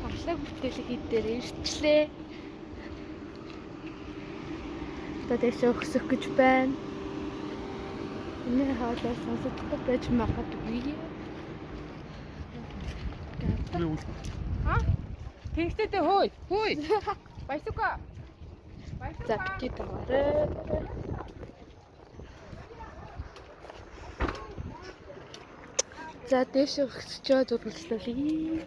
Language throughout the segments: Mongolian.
Ашлаг бүтээлэг хэд дээр ирчлээ. Одоо дэше өксөх гэж байна. Энэ хаалаа сонсохгүй байж магадгүй. Тэнгистэй хөөй. Баясука. За бити таарэ. За дэше өксчөөд үргэлжлүүлье.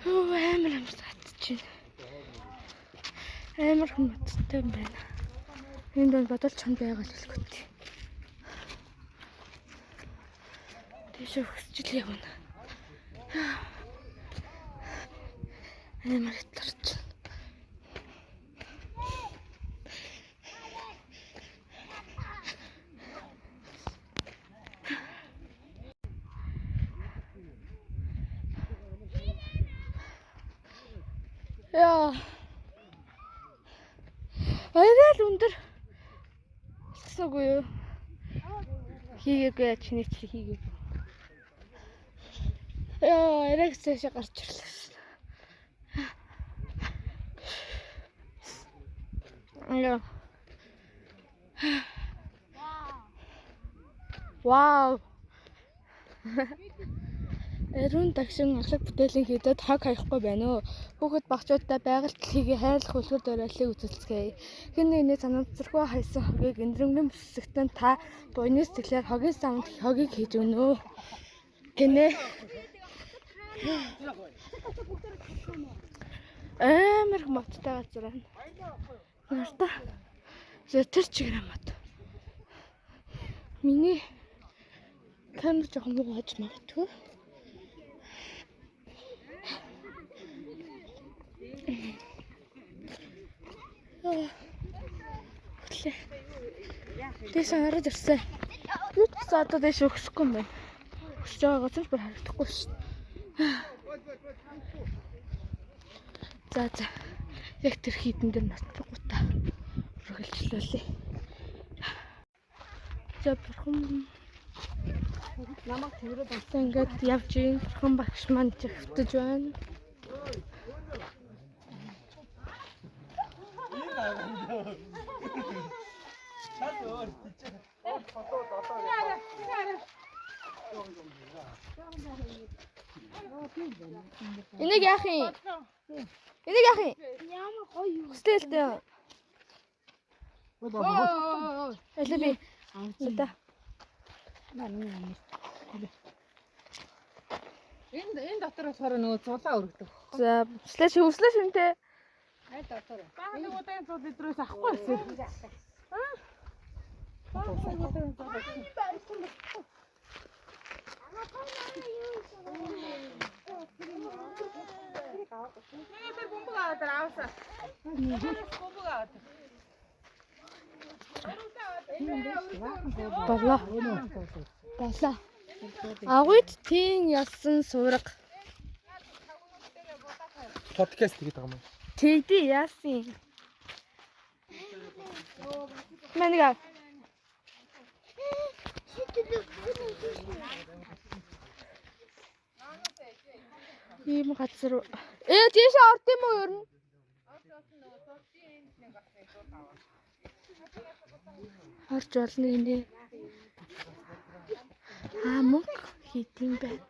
Амар амсгатчихэв. Амар хүмүүсттэй юм байна. Энд бол бодолч хон байгаад хэлэхгүй. Дэше өксчл явна. Амар хэтэрч. Яа. Арай л өндөр. Хэсэггүй юу? Хийгээгүй яа чиний чи хийгээгүй. Яа, арай цаашаа гарч ирлээ. Яа. Вау. Эрүүн тагшин ашлаг бүтээлийн хийдэд хог хаяхгүй байна уу? Хүүхэд багчуудтай байгальд хийгээ хайрлах үлгэр дуурайлыг үзүүлцгээе. Хэн нэгний санамсаргүй хайсан хогийг эндрэнгийн бүсгтэн та буйны сэтгэлээр хогийн самд хогийг хийж өгнө. Гинэ. Амар моттой газар байна. Нарта. Тэр чигээр мод. Миний камер жоохон муугаж магадгүй. Хөтлөө. Дэше хараад ирсэн. Юу ч одоо дэше өксөхгүй юм байна. Өксөж байгаа ч бүр харагдахгүй шүү. За. Яг тэр хитэн дээр нотлохгүй та. Үргэлжлүүлээ. За бурхан намайг тэрээр болсон ингээд явж ийн бурхан багш маань чихвтэж байна. Энийг яах юм? Ямар гоё. Хөстөлтэй. Элэби. Сата. Энэ дотроос хороо нөгөө цулаа өргөдөг. За, хүслээ шинтэй. Аль дотор? Бага нэг удаан цул идрээс авахгүй байсан. Болоо. Агуйд тийм ялсан суурга. Подкаст хийгээд байгаа юм. Тэгдий яасан. Мэнийга. Ийм газар. Тийш орд юм уу ер нь? Орж болно энэ. Мөнгө хийдэм байна.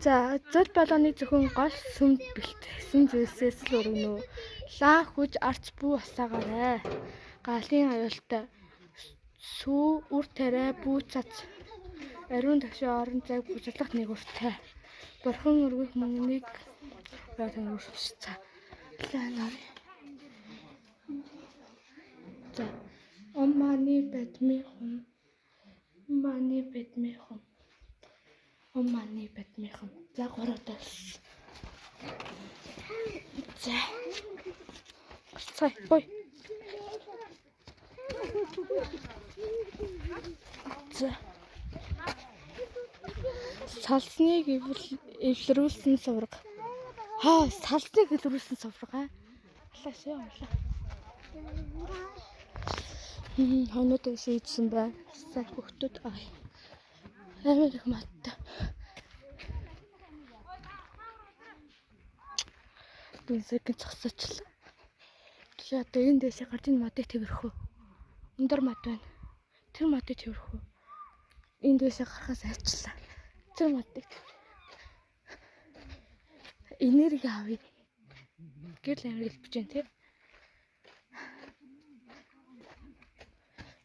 За, зол балганы зөвхөн гол сүмд бэлтгэсэн зүйлсээс л өргөнө. Лаа хүж арч бүү асаагаарай. Галын аюултай сүү үр тариа бүү цац. Ариун тагшаа орон зайг бүжиглах нэг уртай. Бурхан өргөх мөнгөнийг яахан өршөлцөө. Ланаар. За, омманы бадмихон. За, гуравтаас. За. Цай, бой. За. Салсныг эвлэрүүлсэн сувраг. Салсныг эвлэрүүлсэн сувраг аа. Аллаа. Хоноод шийдсэн байна. Сайн хөхтөд амар их маттай. Дүнсэг зогсоочлаа. Тэгээ одоо энэ дэшээ гарч энэ модыг тэрхүү. Өндөр мод байна. Тэр модыг тэрхүү. Энэ дэшээ гарахаас айчлаа. Тэр модыг энерги авъя. Гэрэл амар хэлбэж байна тий.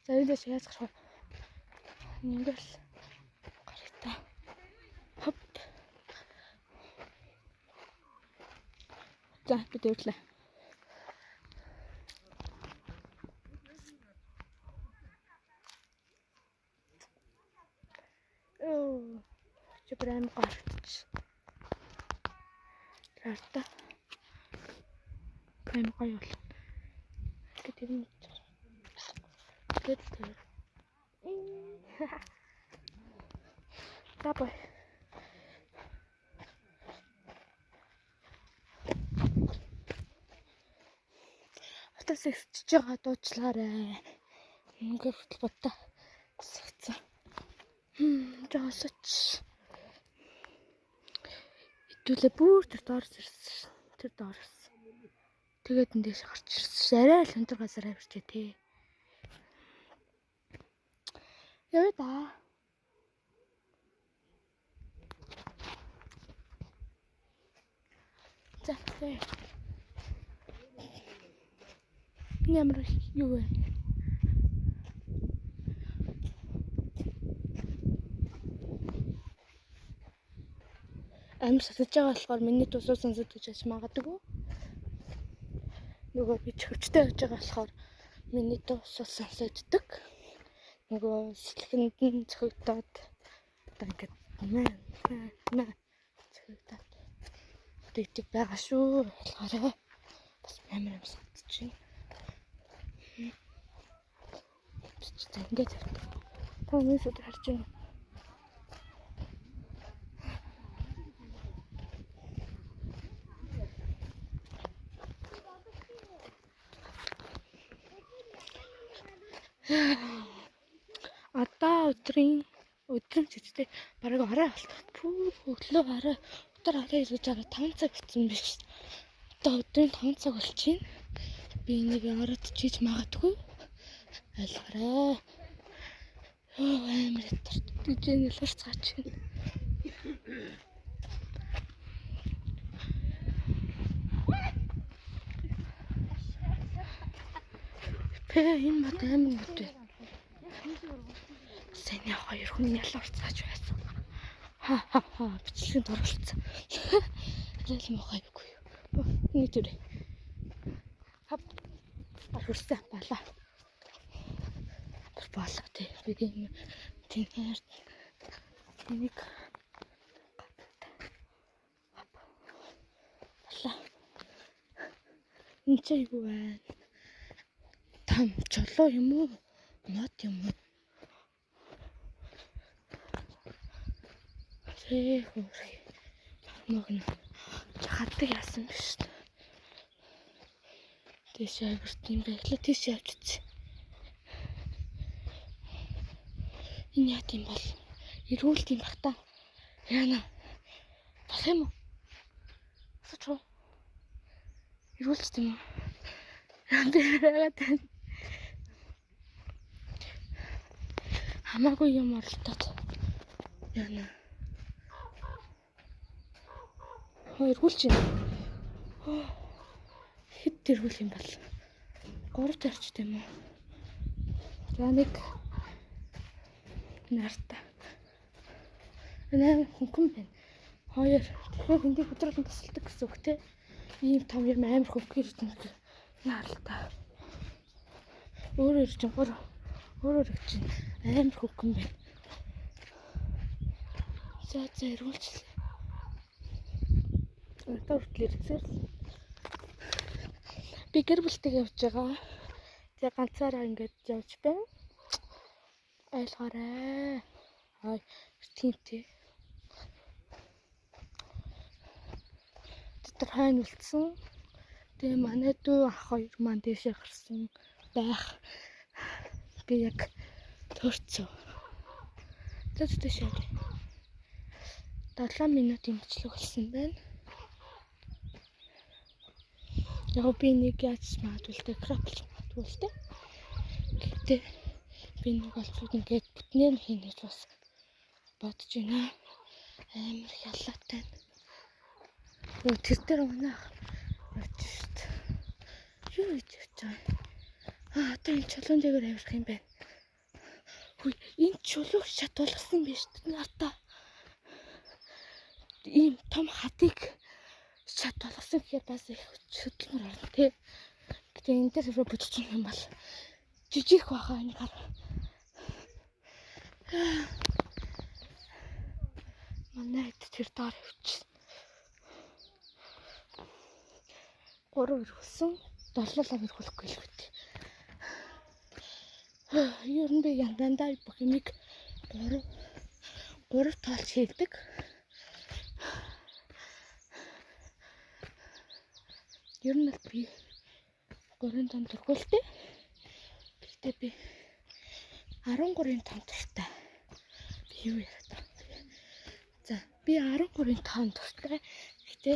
За энэ дэшээ яаж гарах вэ? Ингээл гарахтаа. Хоп. За бид өрлөө. Прям гарч. Карта. Прям гоё бол. Гэдэг юм. Гэдэг. Давай. Атас ихсэж байгаа дуучлаарай. Ингээ хүртэл бодоо. Сагцсан. Жаасч. Итүүлээ бүр тэр доорс ирсэн. Тэр доорс. Тэгээд энэ дэш гарч ирсэн. Арай л өндөр газар авчирчээ тий. Яа да. За тий. Нэмэр юу вэ? Амар сатаж байгаа болохоор миний тусуу сонсож байж магадгүй. Нөгөө би хөвчтэй байж байгаа болохоор миний тусуу сонсогддог. Нөгөө сэлхэнд нь цогтоод одоо ингээд маа цогтоод тэгдэг байгаа шүү. Болохоор бас амар сатаж байна. Тэ ингээд та миний өдөр харж байна. Одоо өдрийн цэцтэй бараг арай бол. Пүү өглөө арай өдөр арай ирж байгаа 5 цаг болсон биш. Одоо өдрийн 5 цаг болчихно. Би энийг ороод чийж магадгүй. Айлгараа. Амар тартж нэлэрч цаач. Энэ бат амар нүд. Сэний хоёр хүн ялуурч цааж байсан. Бичлэгэнд оруулсан. Тэгэл мохой үгүй юу. Нэг зүрэ. Хап. Хурсан балаа. Балаа тий. Би тэнээр нэг балаа. Энд чи юу вэ? Там чолоо юм уу? Мод юм уу? Хөөе. Мөгн. Хатдаг яасан биш. Тийш авирт юм байглаа. Тийш явчихсан. Энэ яа тийм бол? Ирүүлт юм бах та. Яана. Болох юм уу? Асууч уу? Ирүүлт юм уу? Би яагаад хамаагүй юм оролдоод. Яана. Эргүүлж байна. Хэд эргүүл юм бол 3 тарчд юм уу? За нэг нарта. Энэ хөнгөн байна. Хоёр. Тэгэхээр эндийг өдрөөлөн тасалдаг гэсэн үг те. Ийм том юм амар хөнгөн ирж байгаа. Наалта. Өөр ирж байгаа. Өөр ирж байна. Амар хөнгөн байна. За эргүүлчихлээ. Одоо хүртэл ирсэн. Би гэр бүлтэйгээ явж байгаа. Тэгээ ганцаараа ингэж явж байна. Айлгаарай. Ай, тимтэй. Тэр хайн үлдсэн. Тэгээ манай дүү ах хоёр маань дэшээ гарсан байх. би яг төрцөө. Тэд шав. 7 минутын бичлэг болсон байна. Яг би нэг яаж магадгүй л дээ, крапч магадгүй л дээ. Гэтэ би нэг болчиход ингээд бүтнээр хийнэ гэж бас бодож байна. Амар хялаатай. Тэр дээр унах очиж шít. Юу хийж байгаа? Одоо энэ чулуун дээр авирах юм байна. Хүй, энэ чулуу шат болгосон биш үү нарта? Ийм том хатыг шат болгосон гэхээр бас их хөдөлмөр орно тий. Гэтэ энэ дээр рүү бүтчих юм бол жижиг баха энэ гар. Манай тэр доор явчих. 3 ирсэн 7 лав ирүүлэхгүй л үү. Ер нь би яндандаа бүх юмыг 3 тоолч хийдэг. Ер нь би 3 том төрхөлтэй. Гэтэ би 13-ын том төртэй. Би юу яриад байгаа. За би 13-ын том төртэй. Гэтэ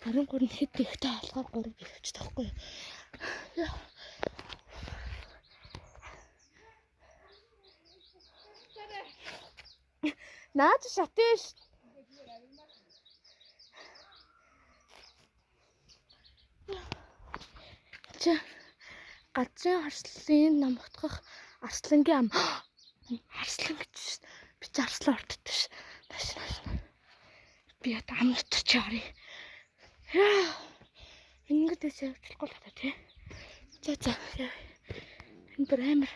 13 хэд ихтэй болохоор 3 би явчих таахгүй юу. Наад шатэж. Чи газрын харслын нам утгах арслангийн ам. Арслан гэж би ч арслан орддог ш. Би ята ам нутч яваарай. Ингээд явчихгүй л та тий. За. Энэ бүр амар.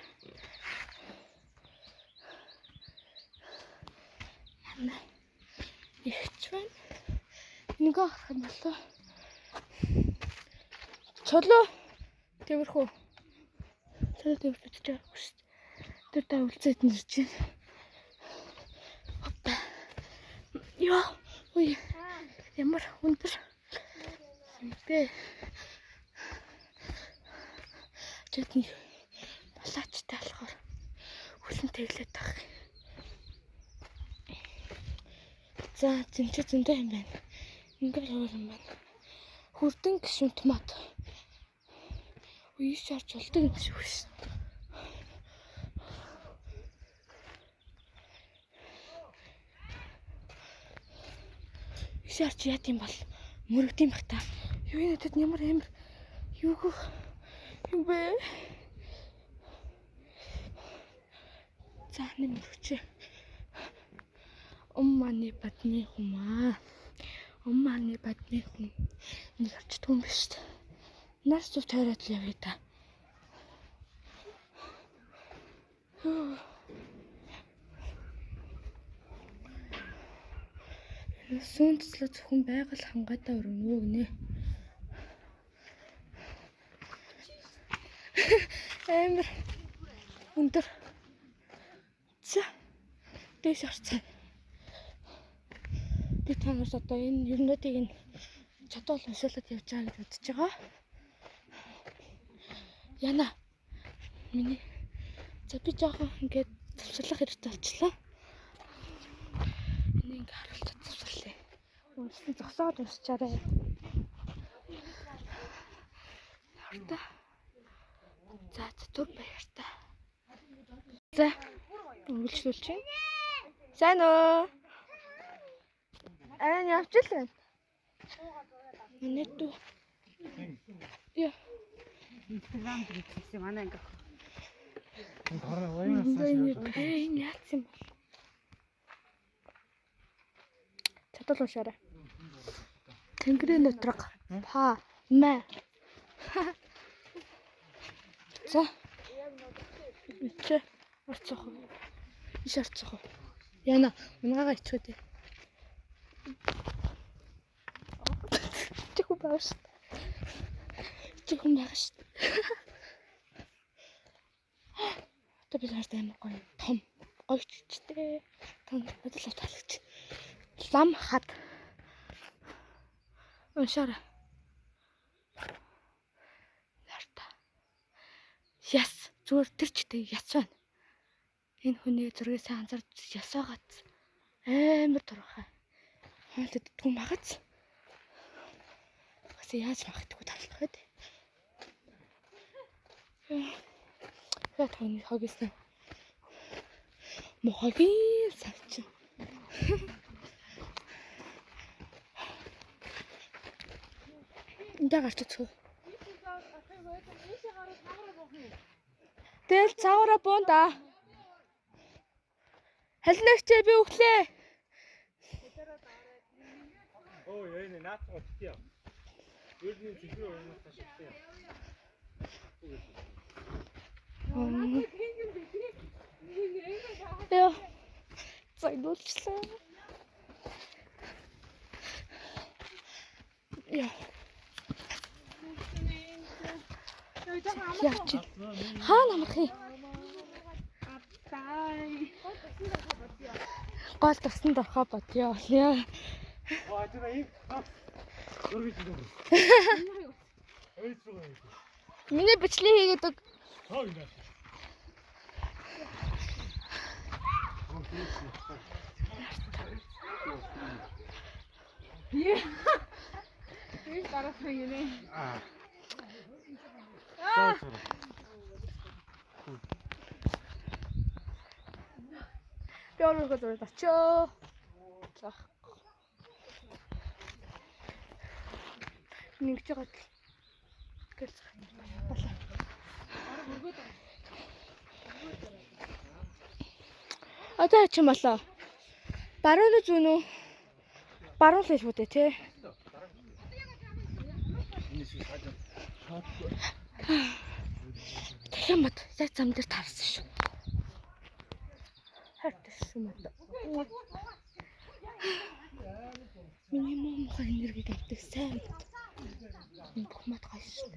Ихч байна. Нэг авах юм болоо. Чулуу тэрхүү. Чулуу тэрхүү ч яахгүй шүү дээ. Тэр та үлцээд нэрч байна. Хоппа. Яа. Ой. Ямар өндөр. Бэ. Чэтний балаачтай болохоор хүлэнтэй хэлээд байгаа. За зэмчээ зөндөө юм байна. Ингээд яваар юм байна. Хүрдэн гişүн томат. Үе шарч болдог юм шиг биш. Шарч яат юм бол мөрөгдөм бах та. Юу нэтэд ямар амар юу юм бэ? За нэг мөрөгч. Умманы бадны хумаа. Умманы бадны хум. Нэг авч түн биш. Нас зүв тойроод л явъя та. Сүнслө зөвхөн байгаль хангаатай өргөнөө гинэ. Амар өндөр. За. Дэш орцоо. Би танаас одоо энэ ернүүдийг нь чадвал уншуулад явж байгаа гэж бодож байгаа. Яна. Миний. За би жоохон ингээд төвшлөх хэрэгтэй болчихлоо. Энийг ингээд харуултаа төвшлээ. Уншсан зогсоод уншчаарай. Харта. За зүр баяртай. За. Үйлчлүүлж байна. Сайн уу? Явж л байна. Манай дүү. Яа. Инстаграм гэсэн манай ингээ. Энэ хараа воёнаас яац юм бол. Чадвал уушаарай. Тэнгэрийн нутраг. Па. Мэ. За. Ичээ. Орцох. Иш орцох. Яна, унгаагаа ичгүүдээ. Чихүү бааш. Чихүү бааш. Одоо би хартай амар гоё. Том. Гоё чичтэй. Том бодлоо талагч. Лам хад. Уншаарай. Нарта. Яс. зүгээр тэр ч тэг яц байна. Энэ хүний зургийг сайн анзаарч ясаагац. Амар турхаа. Хоолойд түн магац. Бас яаж магтдаггүй тарлах вэ? Хат хоны хогисэн. Мохогийн савч. Энд гарч үзв. Тэл цаагаараа буун да. Халинагчээ би өглөө. Оо яа нэ наацгаа тиё. Өөрний зэхрүү уянаас ташигтай. Яа. Зайдуулчлаа. Яа. Яач. Хаана амрах юм? Гол тасанд орохоо бодё. Яа. Аа тэр ийм. Өргөж идэх. Миний бичлэг хийгээд өг. Тоо юм байна. Ийм дараах юм нэ. Би өөрөө зураг очоо. За. Нэгж байгаа л. Гэрц. Болоо. Одоо ч юм болоо. Баруун уу зүүн үү? Баруун л шүү дээ, тий. Тэгмэд яг зам дээр тарсан шүү. Хайртай шүү мод. Минимум энерги гэдэг сайн. Бүх мод гоё шүү.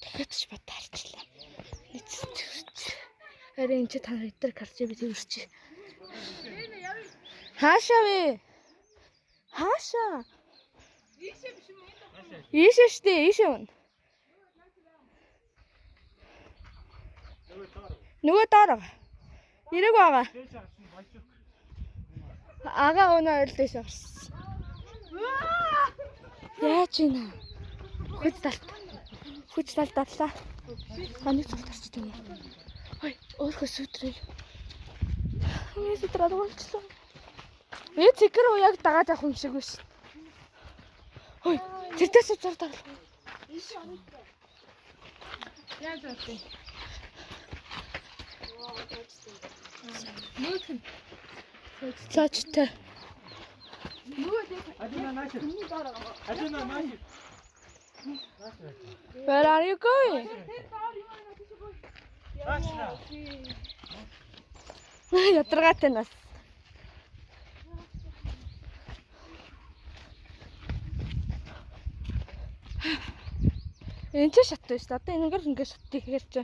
Тэгэхэд ч бод тарчлаа. Харин энэ та нар эдгээр карч би тэрч. Хаашаа вэ? Хаашаа? Ийшээ биш юм уу? Ийшээ штэ, ийшээ юм. Нөгөө доор. Ирэг байгаа. Ага өнөө ойлдож орсон. Яаж ийна? Хүч талдарлаа. Ханы зүг тарч тийм үү? Ой, өөрөө сүтрээ. Миний сүтрээд болчихлоо. Ээ цэгэр уу яг дагаад явах юм шиг биш. Ой, тэрдээс зур дарлаа. Яаж вэ? Цаачтай. Where are you going? Ядаргаатай нас. Энд ч шат байж та. Одоо ингээд шат хийхээр чи.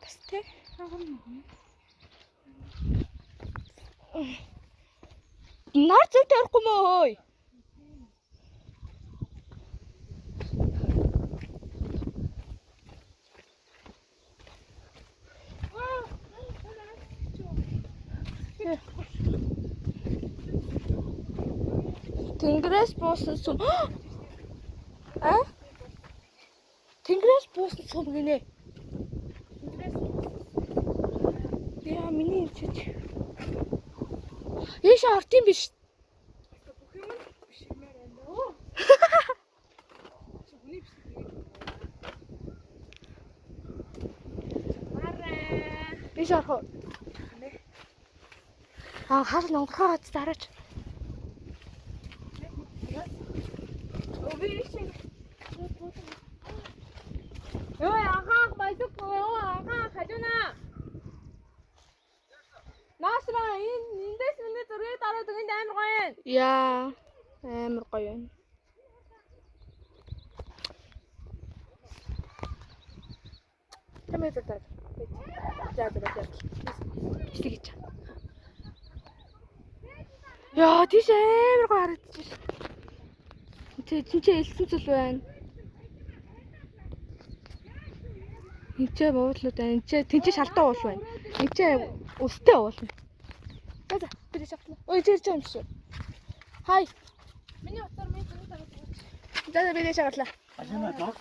Бас тий. Нар зөв тавихгүй мөө хөөе. Тэнгэрээс буусан сум. А? Тэнгэрээс буусан сум гинэ. Яа миний чич. Ийш орт юм биш. Бүх юм биш юм байна. Оо. Чүний биш. Мараа. Ийш орох. Аа хаас нонгохоо гад дараач. Ой, ага, майсук ой, ага, хажуна. Наасраа эндээс миний зургийг дараад өгөнд амар гоё юм. Яа, амар гоё юм. Тэмээ зурдаг. За. Чиг чиг. Яа, тийш амар гоё харагдаж байна. Чи элсэн цэл байна. Энд буудлууд байна. Энд шалтаа уул байна. Энд өстэй уул байна. За би шахлаа. Ой зэрж байгаа юм шүү. Хай. Миний утгаар минь зөв тавьж. За би шахлаа. Ашина доо.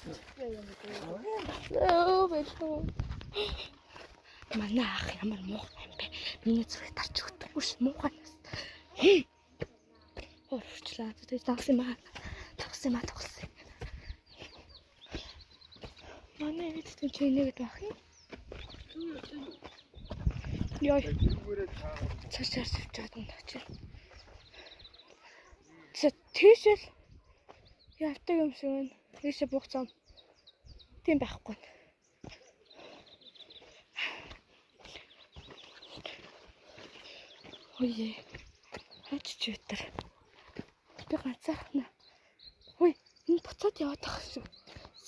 Оо бэлтүү. Манай ах ямар муухай юм бэ? Миний зүрх тарч өгдөггүй ш муухай. Орчлаа. Тэгээд тавсан юм аа. Манай эцэг чинь нэгэд байх юм. Яа. Цаашаа сувж байгаа юм чи. Тийшэл явдаг юм шиг байна. Тийшээ буух зам. Тийм байхгүй. Ой. Хаач өтер. Би ганцаархна. Ой, энэ буцаад яваад тах шүү.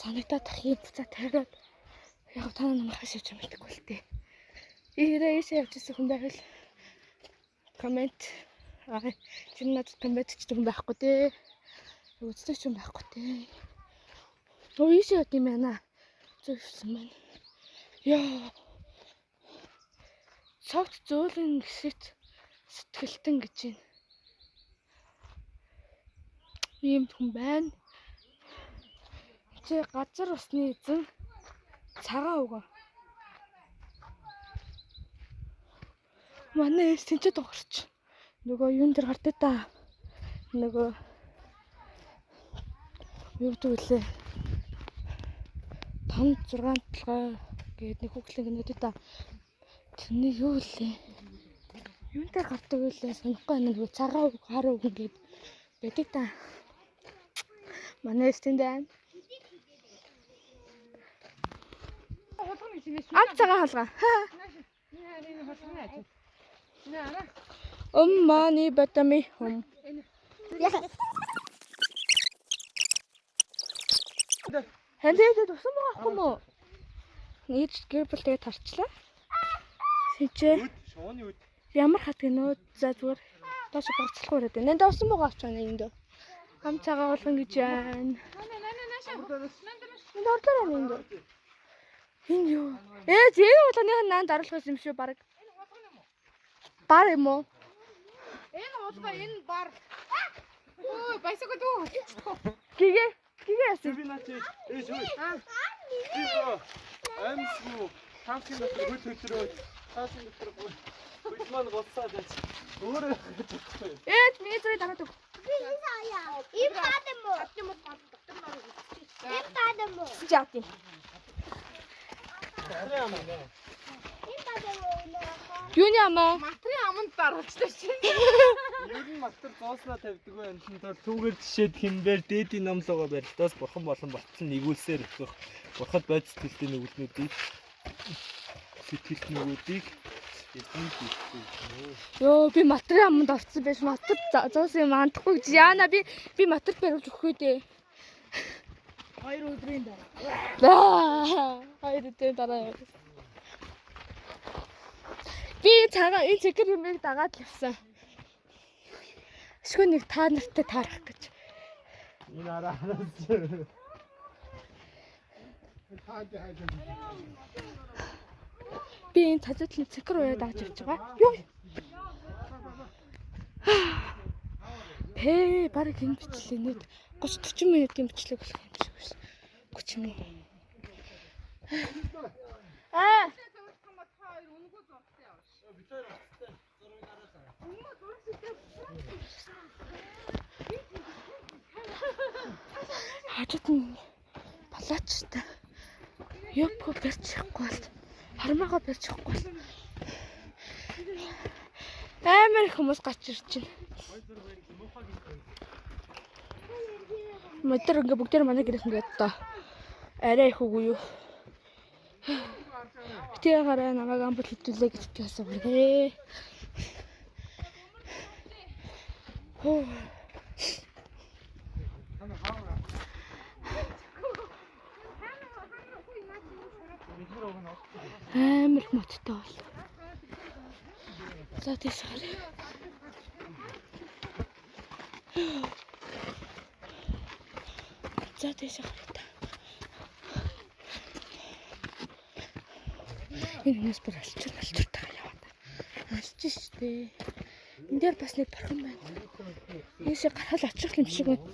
Санагдаад тах юм буцаад тавиад. Яг та намайг хашиж юм гэдэггүй л дээ. Ирээсээ явчихсан хүн байвал коммент чи надад коммент хийдэг хүн байхгүй дээ. Үздэг ч юм байхгүй дээ. Өө ийшээ яд юм байна. Зөвсөн байна. Яа. Цагт зөөлөн гэсэт сэтгэлтэн гэж байна. Ийм хүн байна. Чи газар усны эзэн цагаан өгөө. Манай эс тэнцэд огорч. Нөгөө юун дээр гардаа та. Нөгөө юу гэдүүлээ. 5 6 толгой гээд нэг хүүхлэн гэнэ та. Тэрний юу лээ? Юун дээр гардаг вэ? Сонихгүй нөгөө цагаан үг хар үг гээд байдаг та. Манай эс тэндээ. Ам цагаан халгаа. Мани батами хом. Хэнтэйд тусан байхгүй мó? Нийт гэрбэл тэгээд тарчлаа. Сэнчээ. Шооны үд. Ямар хат гинөө за зүгээр доош багцлах өрөөд байна. Энд усан байгаа авч байна энд. Хам цагаан болгон гэж байна. Энд орлоо энд. Энэ юу? Зээг болгоны наан даруулах юм шүү баг. Бар юм уу? Энэ уулга энэ бар. Ой, байсаг дүү. Гэгээ яасан? Би наач шүү. Амсгүй. Хамсын дотор хөл хөтрөө. Хаасын дотор хөл маань гоцсаад байж. Өөрөө Миний зүрийг дараад өг. Им бадам уу? Им бадам уу? Жаати. Им бадам уу? Юуны амаа? Матрын аманд дараачтай чинь. ер нь мастер зоосноо тавьдаг байх юм даа түүгээр жишээд хинбэр дээдийн номлогоо барилдаас бурхан болон батсан нэгүүлсээр өгөх бурхад байд сэтгэлтэй нүгэлнүүдийг сэтгэл нүгүүдийг эднийг хийдэг. Йоо би матрын аманд орсон байж матер зоос юм андахгүй гэж яана би матер бариулж өгөх үү дээ. 2 өдрийн дараа. 2 өдрийн дараа. Би цагаан энэ цэгэр юмыг дагаад л явсан. Шгүй нэг та нартай таарах гэж. Энэ араас Би энэ цацуудлын цэгэр уяа дааж явж байгаа. Юу? Бараг энэ бичлээ нэг 30 40 минутын бичлэг болох юм шиг байна. 30 минут. Хажууд нь палачтай. Ёпко барьж чадахгүй бол хармаага барьж чадахгүй бол амар их хүмүүс гач ирж байна. Модер ингээ бүгдээр манай гэрээс ингээд одоо арай их үгүй юу. Тэгээ гараа намайг амбул хөтөлөө гэж хэлсэн байна. Хөө. Амар моттой бол. За тийш харъя. За тийш харъя та. Энэ хүмүүс бүр алчуртайгаа яваад. Алж штэ. Энд дээр бас нэг бурхан байна. Ийшээ гарахад очих юм шиг байна.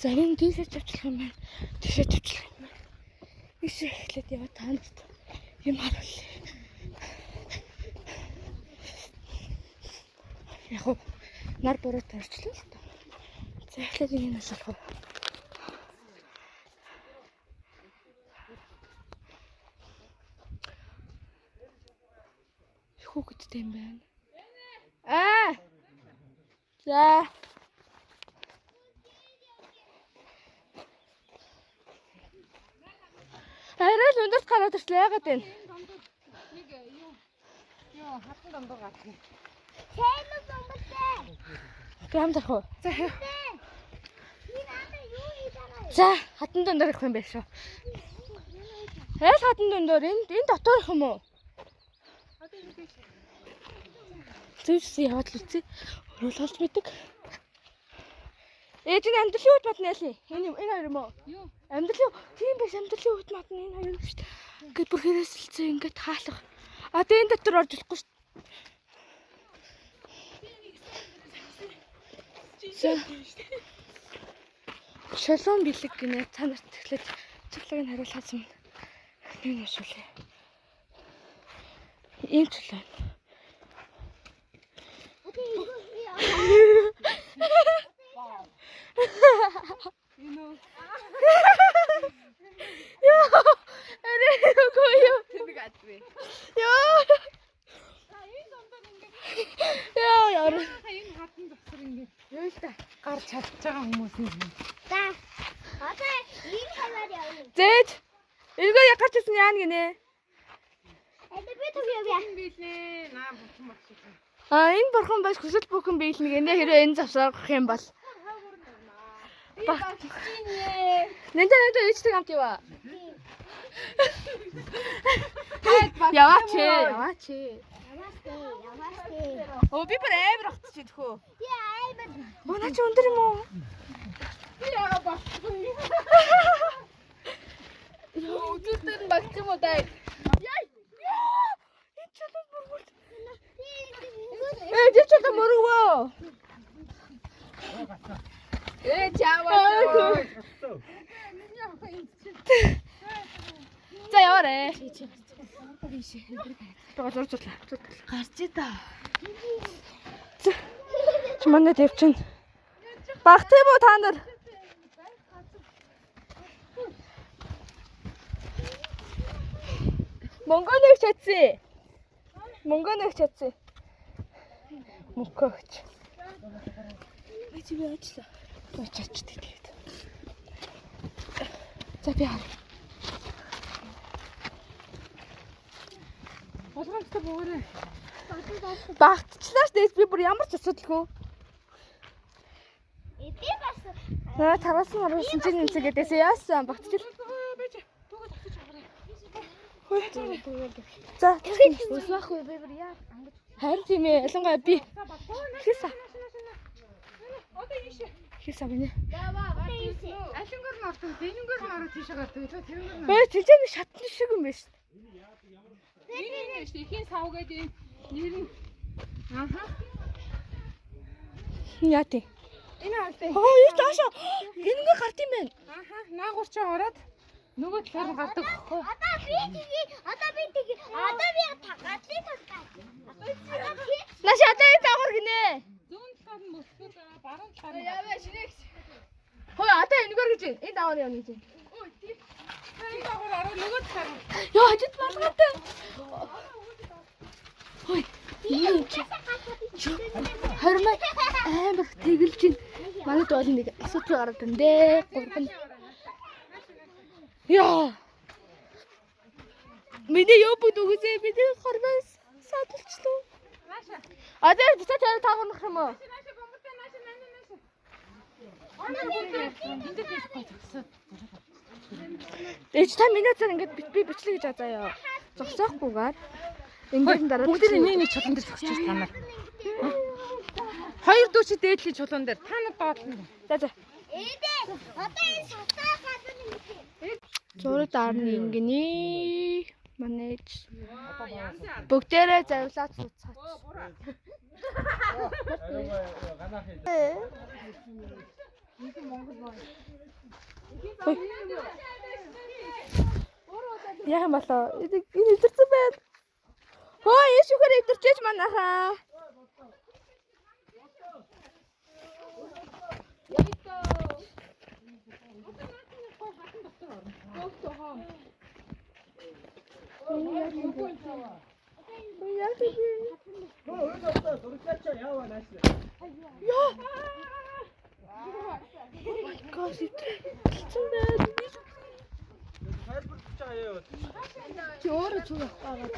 За энэ тийшээ авчлах юм байна. Тийшээ авчлах юм байна. Ийшээ эхлээд яваа танд юм харуулъя. Яг уу нар буруу тарчлаа л та. За эхлээд энэ нас болох. Хүүхэдтэй юм байна. За. Арай л өндөрт гараад ирлээ яагаад вэ? Нэг юу хатан дондоо гарах. Тэйнэ зомботэй. Гам дах уу? За Би надад юу хийдэг? За, хатан дундор ирэх юм байх шүү. Айл хатан дундор энэ дотор их юм уу? одоо юу гэж Зүгс яваад л үзье. Өөрөлдөлж мэддэг. Ээж нь амьдралын үт матны яли. Энэ хоёр юм уу? юу Амьдралын тийм биш амьдралын үт матны энэ хоёр юм шүү дээ. Ингээд бүр хэрэгсэлцээ ингээд хаалах. Одоо энэ дотор орж ирэхгүй шүү. Шолон бэлэг гинэ цаанарт тэгэхээр цэглэг нь хариулахаас юм. Нэг ашуулъя. Ийм чулаа. Яа, арай үгүй юу? тэнэг адвэ. Яа. Яа, Энэ хатан доктор ингээд юу л та. гарч чадчих байгаа хүмүүс юм. За. Одоо энэ хаваар явна. Зээж. Эргөө яг гарч ирсэн яа гинэ. Эдэ би түг явъя. Энэ билээ. Наа бурхан багш. Энэ бурхан байж хүсэл бүхэн биелнэ гэнэ хэрвээ энэ завсрах юм бол. Багт. Нэнтэ ээжтэй хамт яваа. Яваач. Ямастэй. Оо би бүр амар огтчих тэхүү. Яа, айбад. Манай чи өндөр юм уу? Би яага багхгүй. Яа, үзүүлдэг нь багт юм уу даа. Яа. Энэ чулуу мөргөл. Ээж чулуу мөргөө. Чаваа. За яваарэ. Тага зурцлаа. Гарч идэ. Чи манай төвчин. Багт юм уу та нар? Монгоныг чадсан. Монгоныг чадсан. Мөнгөч. Би чи яачлаа. Очаач тэгээд. За би хаа. Болгоомжтой бөөрэ. Багтчлаа ш дээс би бүр ямар ч асуудалгүй. Эдээ бас. Наа тавсан орсон чинь энэ гэдээс яасан багтчил. Байж. Түгэл авчиж аваарай. За усаахгүй би бүр яа. Харин тийм ээ ялангуяа би. Хийсаа. Одоо ийшээ. Хийсаа гинэ. Алингор нь орсон. Дэнэнгор нь ороод тийшээ гардаг. Тэрнгор нь. Өө тэнцэн шатны шиг юм биш. Энэ шүү. Ихийн сав гэдэг нэр нь. Аха. Яа тий. Энэ алтай. Аа яа таашаа. Энэгээ гард юм байна. Аха. Наагуурчаа ороод нөгөө талаар нь гардаг. Одоо би тэгээ. Одоо би гадлын тагтаа. Наш одоо энэ дагвар гинэ. Зүүн талаар нь мөсгөр баруун талаар нь. Яваа шинэгс. Хөөе одоо энэгээр гэж байна. Энэ дагвар явна гэж. Энэ дагвар ороод нөгөө талаар нь. Яа хажид болгоотой. Хөөе. Хормой амар тэгэлж ин. Манайд бол нэг асуудал гараад байна дээ. Гурван. Яа. Миний юу бүгд үгүйсээ бидний хормоос садалчлаа. Нааша. Одоо буцаад таагнах юм уу? Нааша бомботой нааша. Одоо би Энд дээр хийх гэж Ээж та миний цаар ингээд би бичлээ гэж заяа. Зогсоохгүйгээр ингээд дараа Бүгдээ нэг чулуун дээр зогсож танаа. Хоёр дүүчид дээдлийн чулуун дээр танаа доотлоо. За. Эдээ одоо энэ сутаа гадна нэг. Зураг дарны ингэний манэж бүгдээрээ завлаад суцаач. Яа болоо энэ идэрсэн байна. Хөө яш үхээр идэрчээж манайхаа.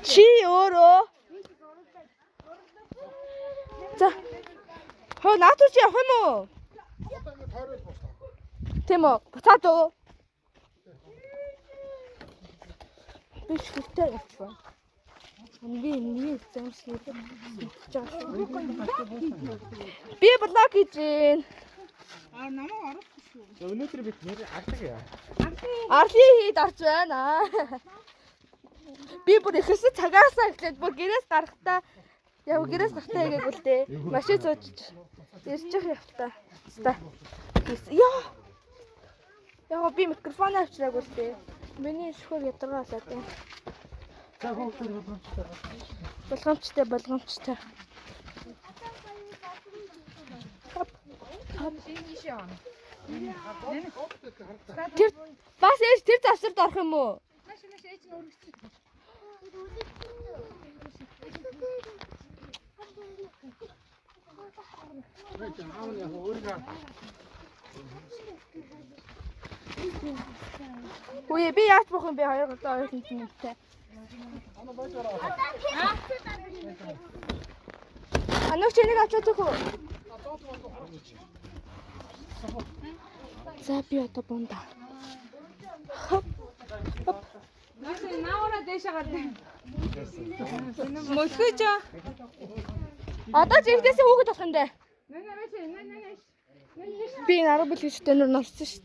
Чи өөрөө. За. Хөө наатууч явах юм уу? Тийм үү? Буцаад уу? Би шүтээ явчихсан. Миний замсыг би блог хийж гин. Намайг оруулахгүй шүү. Өнөөдөр бид нэр алдаг яа. Арлын хийд орж байна. Би бүр ихэсээ цагаасаа эхлээд бүр гэрээс гарахтаа яг гэрээс гарахтаа игээд үлдээ. Машин зууж ирчих явтаа. Яа. Яг би микрофон авчраагүй үлдээ. Миний шүхэр ядаргаалаад байна. За хөөхөр Болгоомжтой. Тэр бас ээж тэр завсарт орох юм уу? Үе би яаж бох юм бэ? Хоёр гол ойлсон юм те. Анууч энийг авчаад өгөө. За би одоо бунда. Наавара дэшээ гардаг. Мөлхөж. Одоо зэрэгдээсээ хүүхэд болох юм даа. Би нараа бүлгэжтэй нүр норсон шүү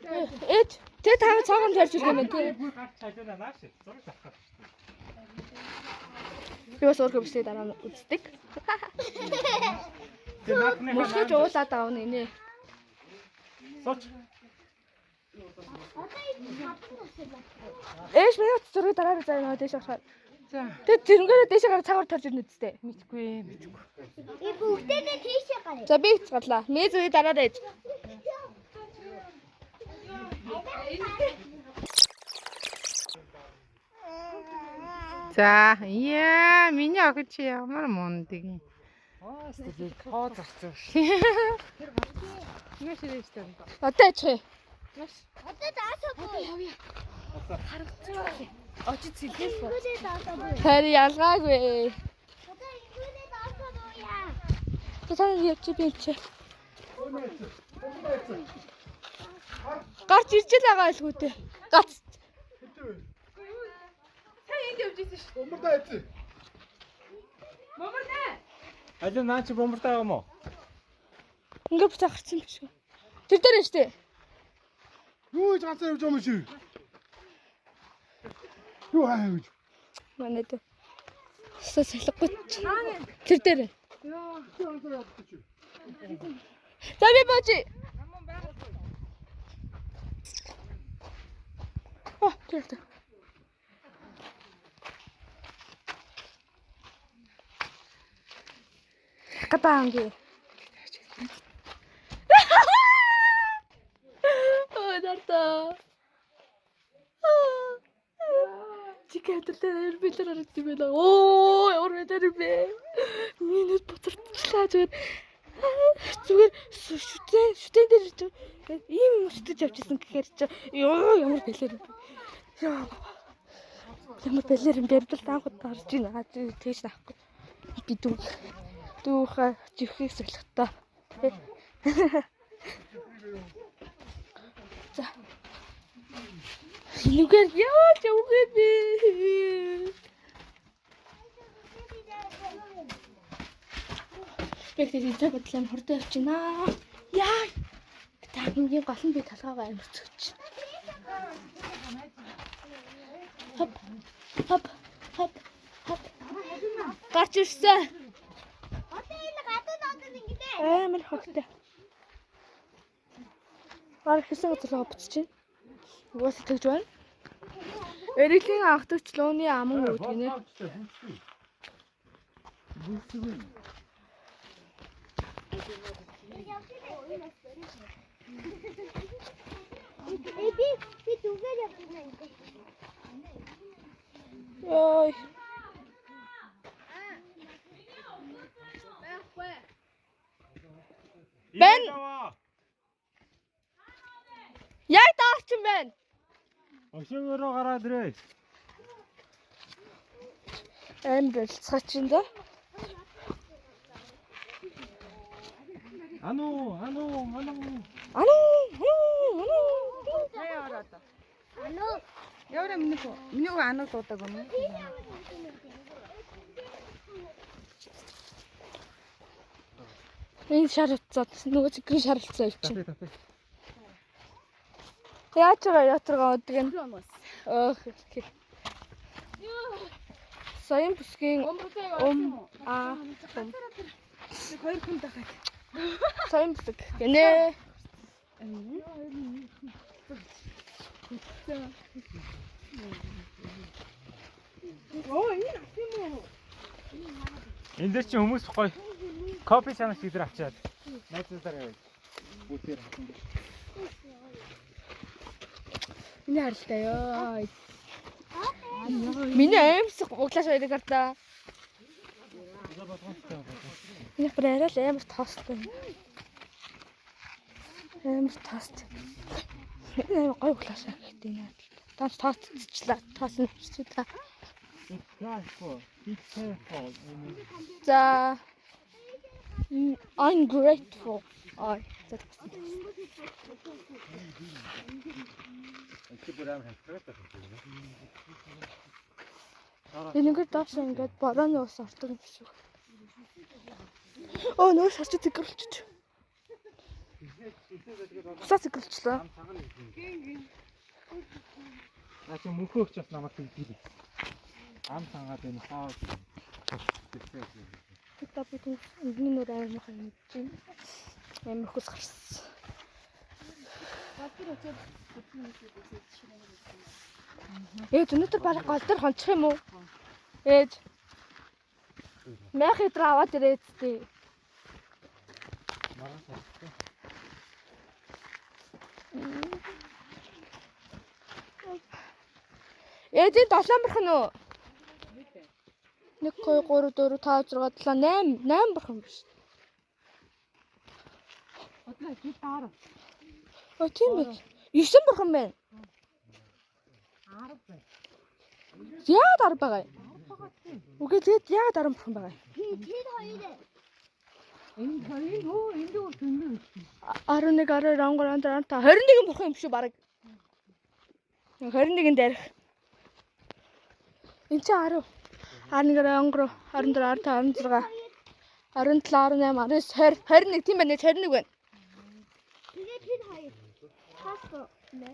дээ. Ээж тэ тав цаагаан тарьж ирэх юм тий. Би бас өөрөө бишээ дараа нь үздэг. Мөлхөж уулаад аавна инээ. Соч. Ээж минут зургийг дараараа заяа дээш гарахаар. За. Тэг тэрнгээр дээш гараад цагаар тарж ирнэ үстэй. Мэдгүй. И бүгдээ тийшээ гараа. За би их гарлаа. Мне зургийг дараараа ээж. За, яа, миний охид чи ямар мундаг юм. Стил тоо зарцсан. Нэш нэштэй. Одоо аачих. Одоо даасаа буу. Очиж сэлгээс бо. Бүгдээ даасаа буу. Хари ялгаагүй. Одоо бүгдээ даасаа буу яа. Тань явчих би чи. Гарч ирж л байгаа илгүүтэй. Гац. Сайн энд явж ирсэн шүү. Бомбардаа эцээ. Бомбардаа. Алин наа чи бомбардаа юм уу? Ингээ буцаа гарсан биш үү? Тэр дээр нь штэ. Юу гэж ганцаар явж байгаа юм шиг? Юу хаа гэж? Манай дэ. Солихгүй. Тэр дээр. Йоо. Ганцаар явдаг чи. За би бочи. Тэр. Катанги. Ой, дарта. Чикээ төлөөр билэр орж байна. Оо, ямар мэдэр бэ? Минут буцарчлаа зүгээр шүтэн дээр ийм юм шүтэж явчихсан гэхээр чи ёо ямар бэлэр юм бэ? Ёо. Ямар бэлэр юм бэ? Бэлэр таахад гарч ийн. Тэгж наахгүй. Би дүүхэ живхийг солихтой. За. Нүгээр яаж явах бэ? Спектэ хийж бодлоо хордоо явчихнаа. Яа. Та хамгийн гол нь би талгаагаа амирцгч. Хоп. Хоп. Хоп. Хоп. Гарч ирсэн. Одоо энэ гадаад ингэдэ. Амар хогтой. Гар хэсэг зэрэг буцаж байна. Угаасаа тэгж байна. Эрэглийн анхдагч лууны аман үүд гинэ. Би түгээр явчихна энэ. Ой. Бэн. Яг таарч юм байна. Өшөөгөөрөө гараад ирээ. Амар болцгаач юм да. Ану. Яа ороод. Ануу. Яваа миний ануу дуудаг юм. Энэ шар утсаад нөгөө зэгрийн шар утсаа ивчин. Яаж байгаа яатргаа өдөг нь. Өөх. Сайн бүсгийн Хоёр хүн дахиад. сайн бүсг гинэ. Энд дээр чи хүмүүс гоё кофе шанаж идэр авчаад найзуудаараа бүтээр хатсан. Миний харалтай ёо. Миний аимсах углааш байдаг гартаа. Миний хараа л амар тоостой. Амар тоостой. Амар гой углааш хэрэгтэй наа. Таас тооцчихлаа. Тоосон хэвчээ та. За ungrateful. Ой. Энэгээр доош ингээд борооны ус ордог юм шиг. Оо нөө сарч зэглэлч. Усаа зэглэлчлээ. Наа чи мөнхөөч бас намайг хэлдэг. Ам сангаад энэ хаа. Тэт бидний нөр амар мах юм чинь. Амар хүс гарсан. Ээж өнөөдөр бараг гол дээр хончих юм уу? Ээж. Мах идэр аваад ирээд тээ. Ээж 7 барах нь уу? 1 2 3 4 5 6 7 8 барах юм биш. Одлоо чи таар. Оо тийм байх. 9 барах юм байна. 10 бай. Яагаад 10 байгаа юм? Үгүй тэгээд яагаад 10 барах юм байгаа юм? Тэр хоёроо. Энэ хоёрын хөө энд үү төндөө. 11 12 13 14 21 бурах юм шүү баг. 21-нд дээрх. Энд чи 10. 11 13 14 15 16 17 18 19 20 21 тийм байна. 21 байна. Тэгээд тэр хоёр. Хаско. Нэ.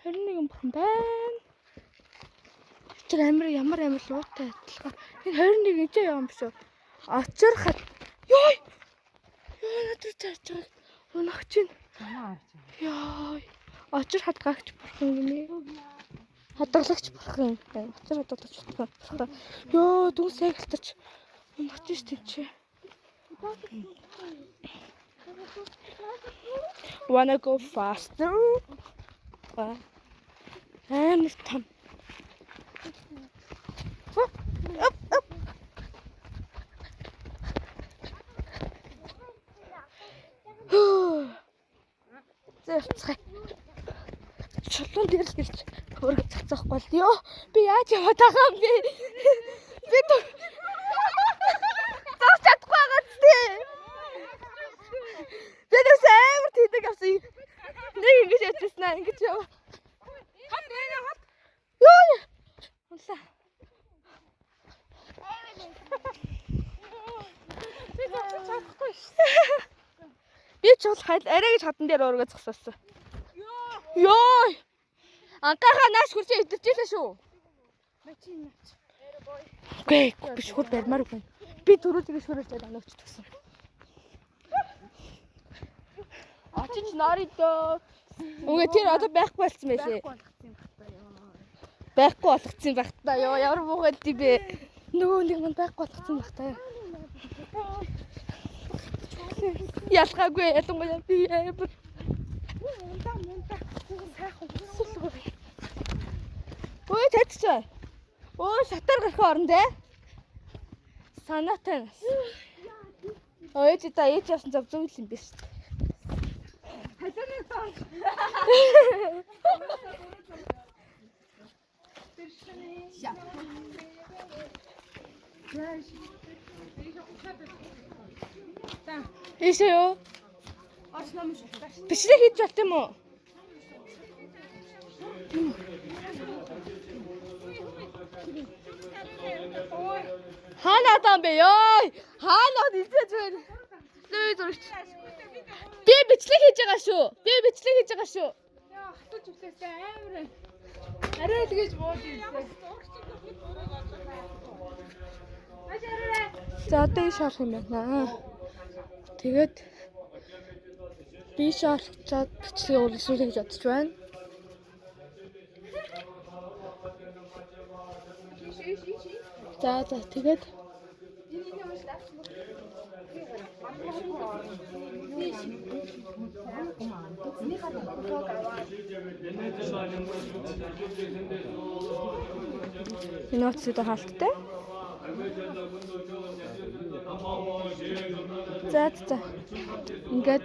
21 бурхан байна. Тэр ямар луутай адилхан. Энэ 21 энэ юм биш үү? Очор хат. Ёй. Ёо надад цаач байгаа. Унах чинь. Ёй. Очор хатгаагч бурхан гинэ. Хадгалагч бурхан. Очор хадгалагч бурхан. Ёо дүнс сайгалтарч. Унах чинь тэнчээ. Wanna go faster? And там. Up. Зэрцгээ. Чулуун дээр л ирж хөргөж цацахгүй л ёо. Би яаж яваад байгаа юм бэ? Би зогсож чадахгүй байгаа зү. Би нэг амар тийдэг авсан. Нэг ингэж ячсан аа ингэж яв. Хат энэ хат. Йоо. Унсаа. Чадахгүй ш. Би ч бол арай гэж хатан дээр өргөө зогсоосон. Йоо. Анкахаа нааш хурц идэрчээсэ шүү. Мачин. Гүй биш хурд барьмаар үгүй. Би түрүү тэгэж хөрөж байгаа нөөч тгсэн. Очиж наридоо. Үгүй тэр одоо байхгүй болсон байлээ. Байхгүй болгоцсон байх та ёо ямар муухай тийм бэ. Нөгөө нэг мань байхгүй болгоцсон байх та. Ялгаагүй ялангуяа би Мунта. Сайхан хөсөлгөө. ой татчихаа. Өө шатар гарах орон дээ. Санаатай. Ой чи та ээж явсан зөв зүйл юм биш. Ишээ. Бичлэг хийж болт юм уу? Хаана таам бэ ёо? Хаана идэж байна? Лөө зурагч. Би бичлэг хийж байгаа шүү. Яа хатаж үсээсээ амар. Арай л гэж бууд ийсээ. Ажаараа. За одоо ий шарах юм байна. Тэгээд би шарахчаад бичлэгийг үргэлжлүүлэх гэж бодож байна. За тэгээд Ноцтой хаалттай. За. Ингээд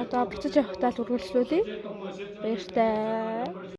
одоо бицэж явахтаа л үргэлжлүүлье. Баяртай.